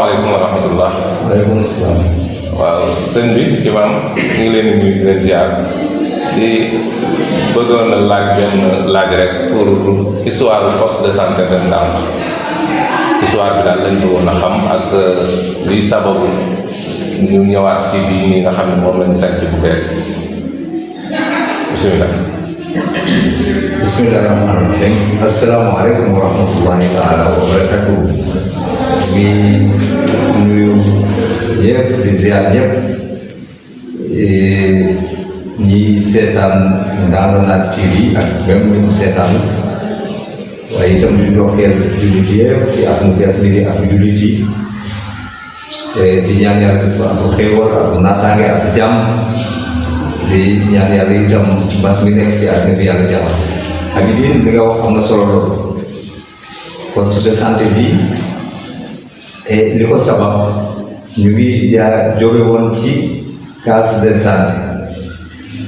waaleykum wa rahmatullah. waaleykum salaam. waaw sëñ bi imam ñu ngi leen di nuyu di leen ziar di bëggoon a laaj benn laaj rek pour histoire poste de santé de Ndam histoire bi daal lañ bëggoon a xam ak liy sababu ñu ñëwaat ci bii nii nga xam ne moom lañu sanc bu bees bismillah. bismillah rahmaan rahim. asalaamaaleykum wa rahmatullahi taala wa barakatuh. di nuyu ñëpp di ziar ñëpp ñi seetaan Ndaanaan TV ak même ñu ko seetaan waaye itam di ndokkeel jullit yëpp ci at mu bees bi di at jullit yi di ñaan yàlla ko ak xéewal ak naataange ak jàmm di ñaan yàlla itam mbas mi nekk ci àddina bi yàlla jàmm ak li nga wax am na solo loolu. poste de santé bi li ko sabab ñu ngi jóge woon ci case de santé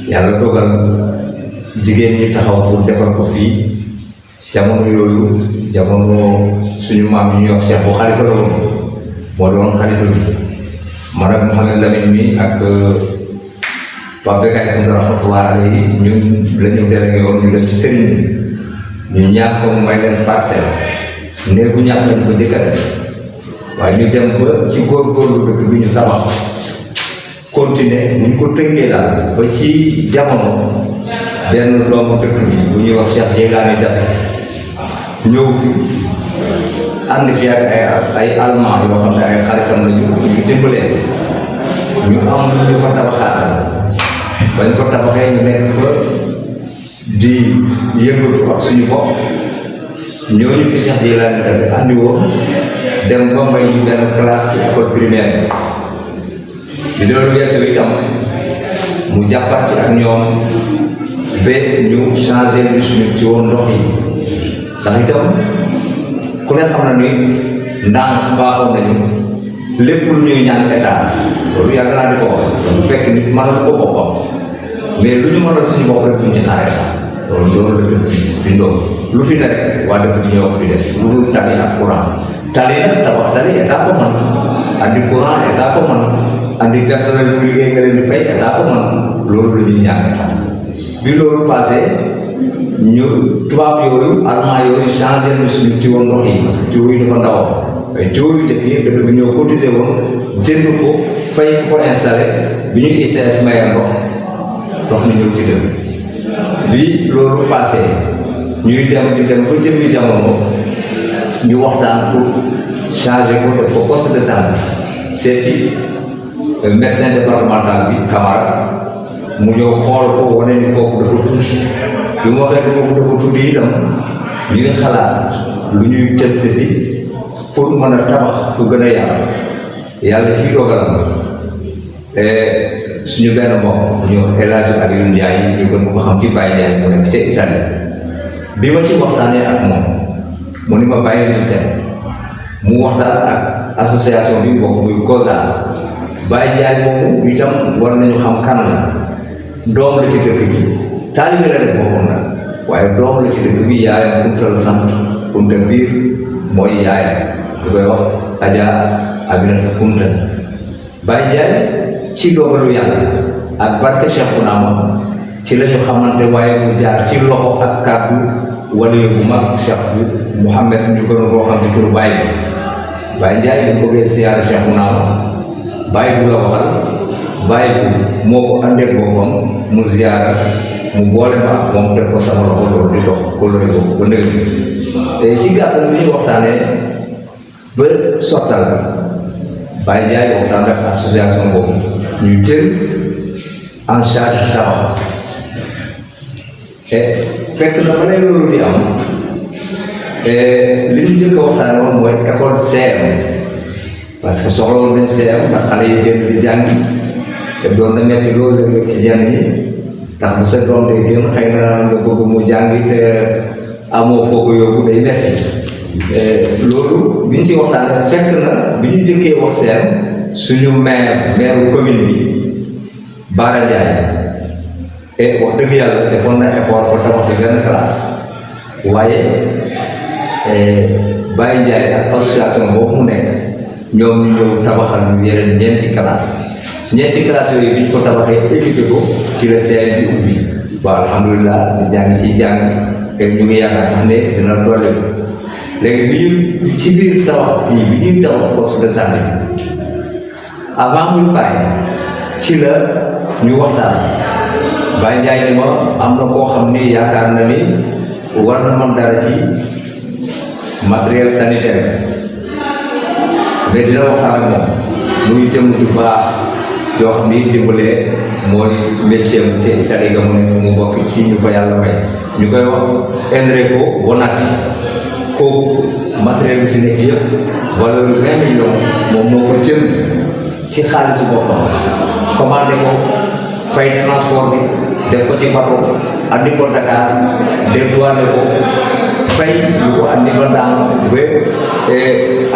yàlla dogal jigéen ñi taxaw pour defar ko fii jamono yooyu jamono suñu maam yi ñuy wax Cheikh bu xalifa la woon moo doon xalifa bi man ak Mouhamed Lamine mi ak Pape Bekay Kounta rahmatullah alayhi ñun la ñu délégué woon ñu def ci sëriñ bi ñu ñaan ko may leen parcelle néegu ñax lañ ko njëkk a def waaye ñu dem ba ci góorgóorlu dëkk bi ñu tabax continuer bu ñu ko tënkee daal ba ci jamono benn doomu dëkk bi bu ñuy wax Cheikh Jégaani Jafe ñëw fi ànd fi ak ay allemand yoo xam ne ay xaritam lañu ñu dimbalee ñu am ñu fa tabaxaatal bañ ko tabaxee ñu nekk fa di yëngatu ak suñu bopp ñooñu fi Cheikh Jégaani Jafe andi woon dem ba may ñu benn classe ci école primaire bi loolu weesu itam mu jàppat ci ak ñoom ba ñu changé lu suñu ci woon ndox yi ndax itam ku ne xam na ni ndànk baaxoon nañu lépp lu ñuy ñaan état loolu yàgg naa di ko wax bu fekk nit mënal ko boppam mais lu ñu mënal suñu bopp rek duñ ci xaar état loolu la dëkk bindoo lu fi ne rek waa dëkk bi ñoo ko fi def lu dul tali ak courant tali nag tabax tali état ko mën andi courant état ko mën andi personnel bu liggéey nga leen di fay état ko mën loolu la ñuy ñaan état bi loolu passé ñu tubaab yooyu allemand yooyu changé na suñu tuyau ndox yi parce que tuyau yi dafa ndaw ay tuyau yu njëkk yi dëkk bi ñoo cotisé woon jënd ko fay ko installé bi ñu ICS maye ndox na ñëw ci dëkk bi loolu passé ñuy dem di dem ba jëmmi jamono ñu waxtaan pour changer ko def ko poste de santé seeti médecin départemental bi Camara mu ñëw xool ko wane ni foofu dafa tuuti bi mu waxee foofu dafa tuuti itam ñu ngi xalaat lu ñuy testé si pour mën a tabax fu gën a yaatu yàlla ciy dogalam suñu benn mbokk ñu wax El Hadj Aliou Ndiaye ñu gën ko xam ci Baye Ndiaye mu nekk ca Italie bi ma ci waxtaanee ak moom mu ni ma bàyyi ñu seet mu waxtaan ak association bi bokk muy COSA Baye Ndiaye moomu itam war nañu xam kan la doom la ci dëkk bi taalibe la def boppam nag waaye doom la ci dëkk bi yaayam Kunta la sant Kunta biir mooy yaayam lu koy wax Adja Aminata Kunta Baye Ndiaye ci dogalu yàlla ak barke Cheikh Bounama ci la ñu xamante waaye mu jaar ci loxo ak kàddu wala bu mag Cheikh bi Mouhamed ñu gënoon koo xam ci turu Baye bi Baye Ndiaye bu bëggee siyaare Cheikh Bounama Baye bu la waxal Baye bu moo ko andee boppam mu ziyaara mu boole ma ak moom teg ko sama loxo loolu di dox ko loolu boobu ba nëgg te ci gàttal bi ñu waxtaanee ba sottal Baye Ndiaye waxtaan ak association boobu ñu jël en charge tabax fekk na ba lay loolu di am li ñu njëkk a waxtaane woon mooy école CM parce que soxla woon nañ CM ndax xale yi génn di jàng te doon na metti loolu léeg-léeg ci jenn ñi ndax bu sa doom day génn xëy na nga bëgg mu jàngi te amoo foo ko yóbbu day metti loolu bi ñu ci waxtaane fekk na bi ñu njëkkee wax CM suñu maire commune bi Bara Ndiaye wax dëgg yàlla defoon na effort ba tabax fi benn classe waaye Baye Ndiaye ak association boobu mu nekk ñoom ñu ñëw tabaxal ñu yeneen ñeenti classe yooyu bi ñu ko tabaxee équipé ko ci la CM bi ubbi waaw alhamdulilah ñu jàng ci jàng te ñu ngi yaakaar sax ne dina doole léegi bi ñu ci biir tabax bi ñuy tabax poste de santé avant muy pare ci la ñu waxtaan Baye Ndiaye ni ma am na koo xam ni yaakaar na ni war na mën dara ci matériel sanitaire mais dina waxtaan ak moom muy jëm ju baax yoo xam ni dimbalee mooy métier te Italie ga mu ne mu bokk ci ñu fa yàlla may ñu koy wax Enrico Bonatti kooku matériel bi fi nekk yëpp valeur 20 millions moom moo ko jënd ci xaalisu boppam commandé ko fay transport bi def ko ci bateau andi ko Dakar dédouané ko fay ñu ko andi ba daan ba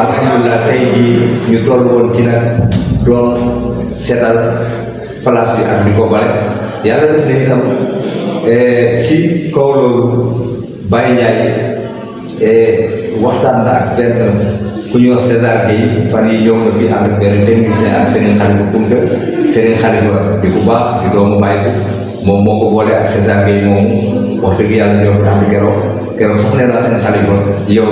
alhamdulilah tey jii ñu toll woon ci nag doon seetal place bi ak di ko bale yàlla def na itam ci kaw loolu Baye Ndiaye waxtaan na ak benn ku ñuy wax César Gueye fan yi ñëw na fi ànd ak benn technicien ak Serigne Khalifa Kounta Serigne Khalifa di ku baax di doomu Baye bi moom moo ko boole ak César Gueye moomu wax dëgg yàlla ñoo fi ànd keroog sax nee naa Serigne Khalifa yow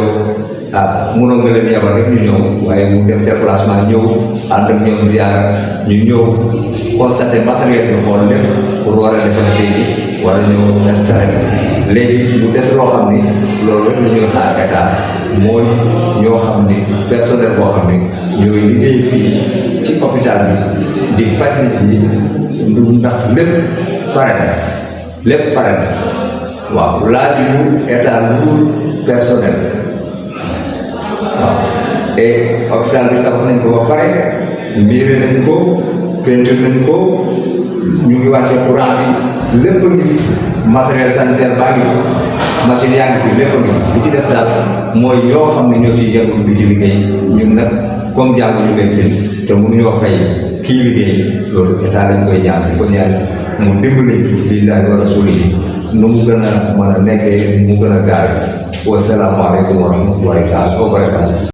mënoo nga leen yabal rek ñu ñëw waaye mu def déplacement ñëw ànd ak ñoom ziara ñu ñëw constaté matériel bi xool lépp pour war a defal léegi war a ñëw installé léegi lu des loo xam ni loolu rek la ñuy xaar état mooy ñoo xam ni personnel boo xam ni ñooy liggéey fii ci hôpital bi di faj nit ñi ndax lépp pare na waaw laaj yu état lu dul personnel waaw et hôpital bi tabax nañ ko ba pare miire nañ ko peinture nañ ko ñu ngi wàcce courant bi lépp a ngi fi matériel sanitaire baa ngi fi machine yaa ngi fi lépp a ngi fi li ci des daal mooy ñoo xam ne ñoo ciy jëngu bi ci liggéey ñun nag comme jàng ñu médecine te mënuñoo fay kii liggéey loolu état lañ koy jàng di ko ñaan mu dimbali lillahi wa rasulihi nu mu gën a mën a nekkee mu gën a gaare wasalaamaaleykum wa rahmatullahi taala wa barakaatu